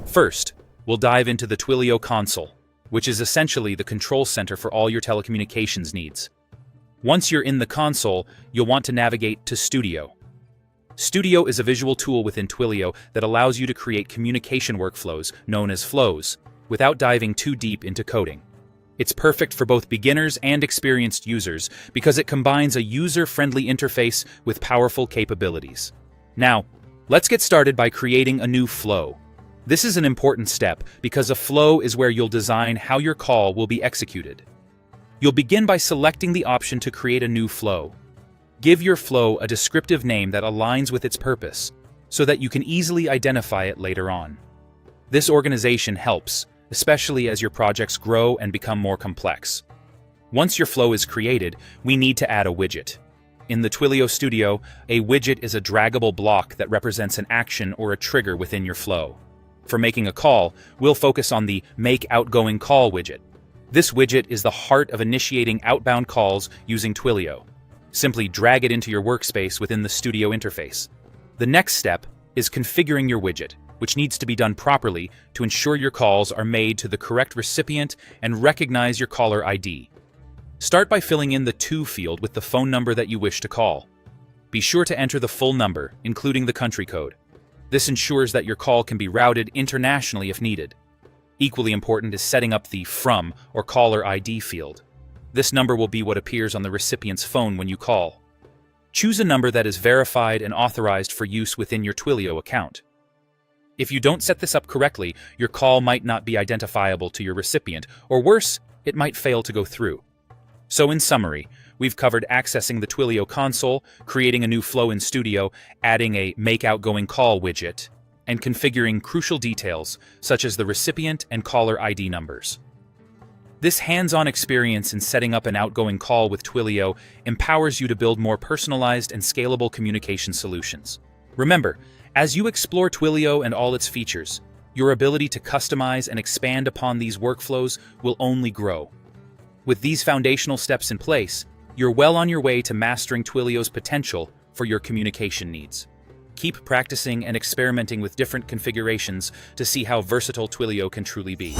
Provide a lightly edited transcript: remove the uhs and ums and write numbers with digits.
First, we'll dive into the Twilio Console, which is essentially the control center for all your telecommunications needs. Once you're in the console, you'll want to navigate to Studio. Studio is a visual tool within Twilio that allows you to create communication workflows, known as flows, without diving too deep into coding. It's perfect for both beginners and experienced users because it combines a user-friendly interface with powerful capabilities. Now, let's get started by creating a new flow. This is an important step because a flow is where you'll design how your call will be executed. You'll begin by selecting the option to create a new flow. Give your flow a descriptive name that aligns with its purpose, so that you can easily identify it later on. This organization helps, especially as your projects grow and become more complex. Once your flow is created, we need to add a widget. In the Twilio Studio, a widget is a draggable block that represents an action or a trigger within your flow. For making a call, we'll focus on the Make Outgoing Call widget. This widget is the heart of initiating outbound calls using Twilio. Simply drag it into your workspace within the Studio interface. The next step is configuring your widget, which needs to be done properly to ensure your calls are made to the correct recipient and recognize your caller ID. Start by filling in the To field with the phone number that you wish to call. Be sure to enter the full number, including the country code. This ensures that your call can be routed internationally if needed. Equally important is setting up the From or Caller ID field. This number will be what appears on the recipient's phone when you call. Choose a number that is verified and authorized for use within your Twilio account. If you don't set this up correctly, your call might not be identifiable to your recipient, or worse, it might fail to go through. So in summary, we've covered accessing the Twilio console, creating a new flow in Studio, adding a Make Outgoing Call widget, and configuring crucial details such as the recipient and caller ID numbers. This hands-on experience in setting up an outgoing call with Twilio empowers you to build more personalized and scalable communication solutions. Remember, as you explore Twilio and all its features, your ability to customize and expand upon these workflows will only grow. With these foundational steps in place, you're well on your way to mastering Twilio's potential for your communication needs. Keep practicing and experimenting with different configurations to see how versatile Twilio can truly be.